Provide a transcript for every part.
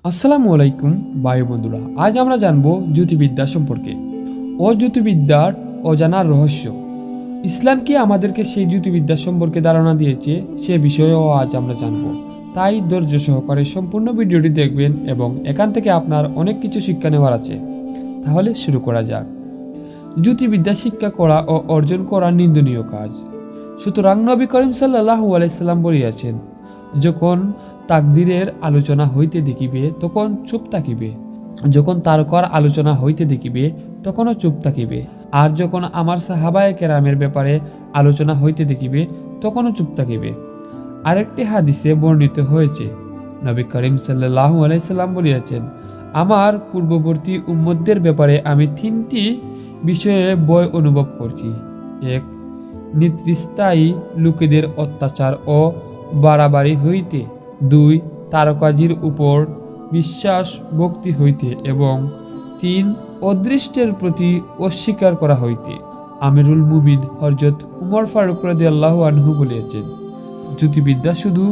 আসসালামু আলাইকুম ভাই বন্ধুরা, আজ আমরা জানবো জ্যোতির্বিদ্যা সম্পর্কে। জ্যোতির্বিদ্যার অজানার রহস্য। ইসলাম কি আমাদেরকে সেই জ্যোতির্বিদ্যা সম্পর্কে ধারণা দিয়েছে, সে বিষয়েও আজ আমরা জানবো। তাই ধৈর্য সহকারে সম্পূর্ণ ভিডিওটি দেখবেন এবং এখান থেকে আপনার অনেক কিছু শিক্ষা নেওয়ার আছে। তাহলে শুরু করা যাক। জ্যোতির্বিদ্যা শিক্ষা করা ও অর্জন করা নিন্দনীয় কাজ, সুতরাং নবী করিম সাল্লাল্লাহু আলাইহি সাল্লাম বলিয়াছেন, যখন তাকদীরের আলোচনা হইতে দেখিবে তখন চুপ থাকিবে, যখন তারকার আলোচনা হইতে দেখিবে তখনও চুপ থাকিবে, আর যখন আমার সাহাবায়ে কেরামের ব্যাপারে আলোচনা হইতে দেখিবে তখনও চুপ থাকিবে। আরেকটি হাদিসে বর্ণিত হয়েছে, নবী করিম সাল্লাল্লাহু আলাইহি সাল্লাম বলিয়াছেন, আমার পূর্ববর্তী উম্মতদের ব্যাপারে আমি তিনটি বিষয়ে ভয় অনুভব করছি। এক, নির্দৃষ্টায়ী লোকেদের অত্যাচার ও বাড়াবাড়ি হইতে। দুই, তারকাজির উপর বিশ্বাস ভক্তি হইতে। এবং তিন, অদৃষ্টের প্রতি অস্বীকার করা হইতে। আমিরুল মুমিন হযরত উমর ফারুক রাদিয়াল্লাহু আনহু বলিয়াছেন, জ্যোতির্বিদ্যা শুধু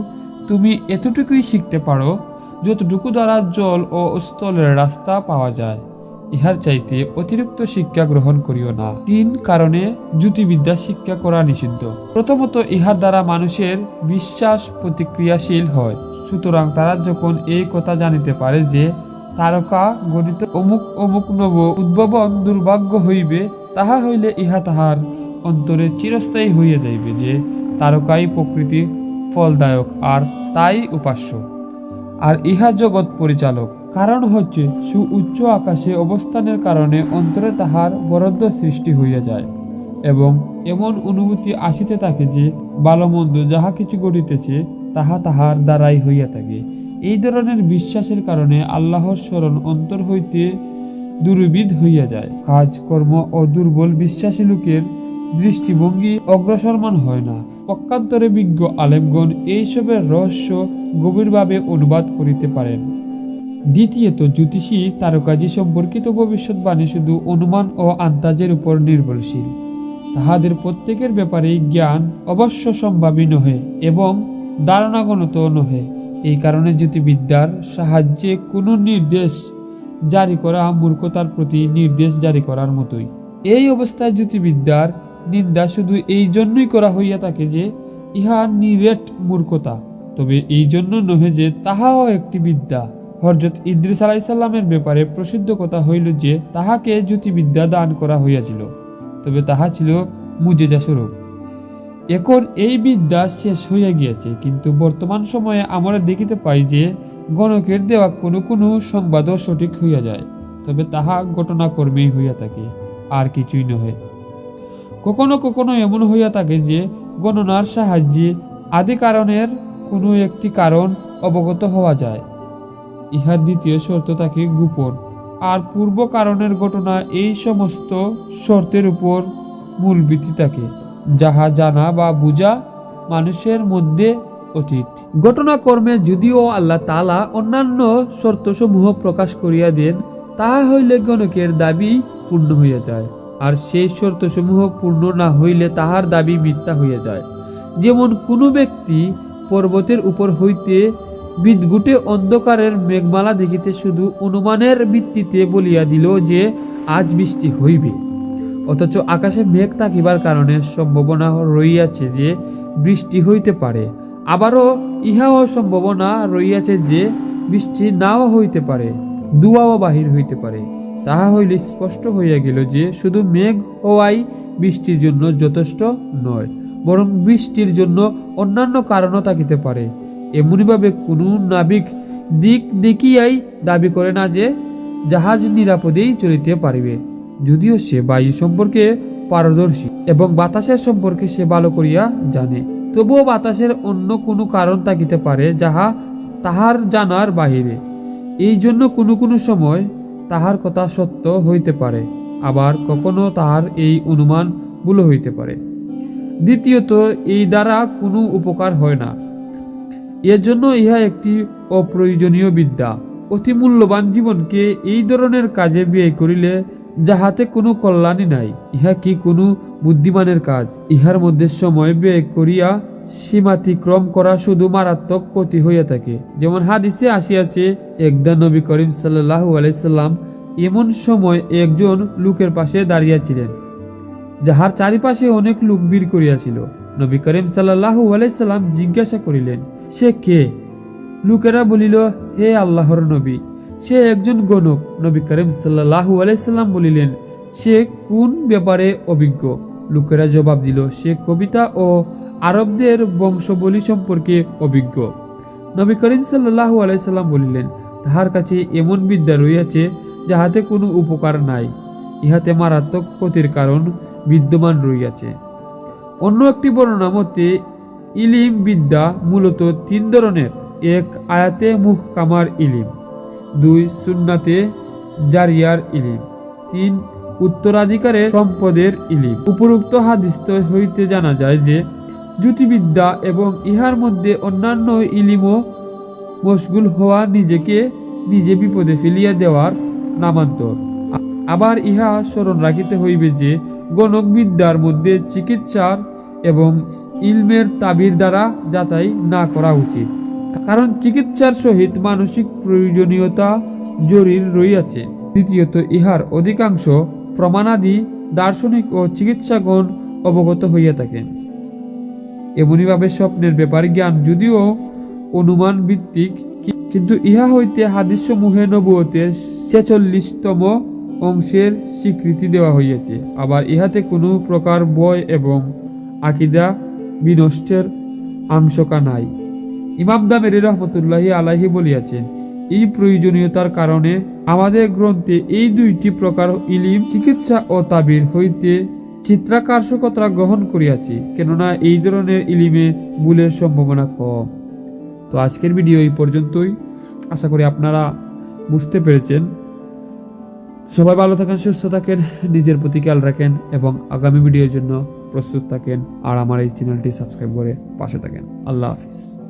তুমি এতটুকুই শিখতে পারো যতটুকু দ্বারা জল ও স্থলের রাস্তা পাওয়া যায়, ইহার চাইতে অতিরিক্ত শিক্ষা গ্রহণ করিও না। তিন কারণে জ্যোতির্বিদ্যা শিক্ষা করা নিষিদ্ধ। প্রথমত, ইহার দ্বারা মানুষের বিশ্বাস প্রতিক্রিয়াশীল হয়। সুতরাং তারা যখন এই কথা জানিতে পারে যে তারকা গণিত অমুক অমুক নব উদ্ভাবন দুর্ভাগ্য হইবে, তাহা হইলে ইহা তাহার অন্তরে চিরস্থায়ী হইয়া যাইবে যে তারকাই প্রকৃতি ফলদায়ক, আর তাই উপাস্য, আর ইহা জগৎ পরিচালক। কারণ হচ্ছে সুউচ্চ আকাশে অবস্থানের কারণে অন্তরে তাহার বরাদ্দ সৃষ্টি হইয়া যায় এবং এমন অনুভূতি আসিতে থাকে যে ভালো মন্দ যাহা কিছু ঘটিতেছে তাহা তাহার দ্বারাই হইয়া থাকে। এই ধরনের বিশ্বাসের কারণে আল্লাহর স্মরণ অন্তর হইতে দুর্বিদ হইয়া যায়। কাজকর্ম ও দুর্বল বিশ্বাসী লোকের দৃষ্টিভঙ্গি অগ্রসরমান হয় না। পক্ষান্তরে বিজ্ঞ আলেমগণ এইসবের রহস্য গভীরভাবে অনুবাদ করিতে পারেন। দ্বিতীয়ত, জ্যোতিষী তারকাজি সম্পর্কিত ভবিষ্যৎবাণী শুধু অনুমান ও আন্দাজের উপর নির্ভরশীল। তাহাদের প্রত্যেকের ব্যাপারেই জ্ঞান অবশ্য সম্ভাবী নহে এবং ধারণাগত নহে। এই কারণে জ্যোতির্বিদ্যার সাহায্যে কোনো নির্দেশ জারি করা মূর্খতার প্রতি নির্দেশ জারি করার মতোই। এই অবস্থায় জ্যোতির্বিদ্যার নিন্দা শুধু এই জন্যই করা হইয়া থাকে যে ইহা নিরেট মূর্খতা, তবে এই জন্য নহে যে তাহাও একটি বিদ্যা। হযরত ইদ্রিস আলাইহিস সালামের ব্যাপারে প্রসিদ্ধ কথা হইল যে তাহাকে জ্যোতির্বিদ্যা দান করা হইয়াছিল, তবে তাহা ছিল মুজিজা স্বরূপ। এখন এই বিদ্যা শেষ হইয়া গিয়াছে, কিন্তু বর্তমান সময়ে আমরা দেখিতে পাই যে গণকের দেওয়া কোনো কোনো সংবাদও সঠিক হইয়া যায়, তবে তাহা ঘটনাক্রমেই হইয়া থাকে, আর কিছুই নহে। কখনো কখনো এমন হইয়া থাকে যে গণনার সাহায্যে আদি কারণের কোনো একটি কারণ অবগত হওয়া যায়। ইহার দ্বিতীয় শর্ত থাকে গোপন, আর পূর্ব কারণের ঘটনা এই সমস্ত শর্তের উপর মূল ভিত্তি থাকে, যাহা জানা বা বুঝা মানুষের মধ্যে অতীত। ঘটনাকর্মে যদিও আল্লাহ তাআলা অন্যান্য শর্তসমূহ প্রকাশ করিয়া দেন, তাহা হইলে গণকের দাবি পূর্ণ হইয়া যায়, আর সেই শর্তসমূহ পূর্ণ না হইলে তাহার দাবি মিথ্যা হইয়া যায়। যেমন কোনো ব্যক্তি পর্বতের উপর হইতে বিদঘুটে অন্ধকারের মেঘমালা দেখিতে শুধু অনুমানের ভিত্তিতে বলিয়া দিল যে আজ বৃষ্টি হইবে, অথচ আকাশে মেঘ থাকিবার কারণে সম্ভাবনা রইয়াছে যে বৃষ্টি হইতে পারে। আবারও ইহাও সম্ভাবনা রইয়াছে যে বৃষ্টি নাও হইতে পারে, দুয়াও বাহির হইতে পারে। তাহা হইলে স্পষ্ট হইয়া গেল যে শুধু মেঘ হওয়াই বৃষ্টির জন্য যথেষ্ট নয়, বরং বৃষ্টির জন্য অন্যান্য কারণও থাকিতে পারে। এমনিভাবে কোনো নাবিক দিক দেখিয়াই দাবি করে না যে জাহাজ নিরাপদেই চলিতে পারিবে, যদিও সে বায়ু সম্পর্কে পারদর্শী এবং বাতাসের সম্পর্কে সে ভালো করিয়া জানে। তবুও বাতাসের অন্য কোনো কারণ থাকিতে পারে যাহা তাহার জানার বাহিরে। এই জন্য কোনো কোনো সময় তাহার কথা সত্য হইতে পারে, আবার কখনো তাহার এই অনুমান ভুল হইতে পারে। দ্বিতীয়ত, এই দ্বারা কোনো উপকার হয় না। এর জন্য ইহা একটি অপ্রয়োজনীয় বিদ্যা। অতি মূল্যবান জীবনকে এই ধরনের কাজে ব্যয় করিলে যাহাতে কোনো কল্যাণই নাই। ইহা কি কোনো বুদ্ধিমানের কাজ? ইহার মধ্যে সময় ব্যয় করিয়া সীমাতিক্রম করা শুধু মারাত্মক ক্ষতি হইয়া থাকে। যেমন হাদিসে আসিয়াছে, একদা নবী করিম সাল্লাল্লাহু আলাইহি সাল্লাম এমন সময় একজন লোকের পাশে দাঁড়িয়েছিলেন, যাহার চারিপাশে অনেক লোক ভিড় করিয়াছিল। নবী করিম সাল্লাল্লাহু আলাইহি সাল্লাম জিজ্ঞাসা করিলেন, সে কে? লোকেরা বলিল, হে আল্লাহর নবী, সে একজন গণক। নবী করিম সাল্লাল্লাহু আলাইহি সাল্লাম বলিলেন, সে কোন ব্যাপারে অভিজ্ঞ? লোকেরা জবাব দিল, সে কবিতা ও আরবদের বংশবলী সম্পর্কে অভিজ্ঞ। নবী করিম সাল্লাল্লাহু আলাইহি সাল্লাম বলিলেন, তাহার কাছে এমন বিদ্যা রইয়াছে যাহাতে কোনো উপকার নাই, ইহাতে মারাত্মক ক্ষতির কারণ বিদ্যমান রইয়াছে। অন্য একটি বর্ণনা মতে ইলিম বিদ্যা মূলত তিন ধরনের: এক, আয়াতে মুহকামার ইলিম; দুই, সুন্নাতে জারিয়ার ইলিম; তিন, উত্তরাধিকারের সম্পদের ইলিম। উপরোক্ত হাদিস হইতে জানা যায় যে জ্যোতির্বিদ্যা এবং ইহার মধ্যে অন্যান্য ইলিমও মশগুল হওয়া নিজেকে নিজে বিপদে ফেলিয়া দেওয়ার নামান্তর। আবার ইহা স্মরণ রাখিতে হইবে যে গণক বিদ্যার মধ্যে চিকিৎসার এবং ইলমের তাবির দ্বারা যাচাই না করা উচিত, কারণ চিকিৎসার সহিত মানসিক প্রয়োজনীয়তা জড়িত রইয়াছে। দ্বিতীয়ত, ইহার অধিকাংশ প্রমাণাদি দার্শনিক ও চিকিৎসাগণ অবগত হইয়া থাকেন। এমনিভাবে স্বপ্নের ব্যাপারে জ্ঞান যদিও অনুমান ভিত্তিক, কিন্তু ইহা হইতে হাদিসসমূহে নবুয়তের 46তম অংশের স্বীকৃতি দেওয়া হইয়াছে। আবার ইহাতে কোনো প্রকার ভয় এবং আকিদা বিনষ্টের আশঙ্কা নাই। ইমাম দামেরি রহমতুল্লাহি আলাইহি বলিয়াছেন, এই প্রয়োজনীয়তার কারণে আমাদের গ্রন্থে এই দুইটি প্রকার ইলিম, চিকিৎসা ও তাবির হইতে চিত্রাকর্ষকতা গ্রহণ করিয়াছি, কেননা এই ধরনের ইলিমে ভুলের সম্ভাবনা কম। তো আজকের ভিডিও এই পর্যন্তই। আশা করি আপনারা বুঝতে পেরেছেন। সবাই ভালো থাকেন, সুস্থ থাকেন, নিজের প্রতি খেয়াল রাখেন এবং আগামী ভিডিওর জন্য প্রস্তুত থাকেন। আর আমার এই চ্যানেলটি সাবস্ক্রাইব করে পাশে থাকেন। আল্লাহ হাফিজ।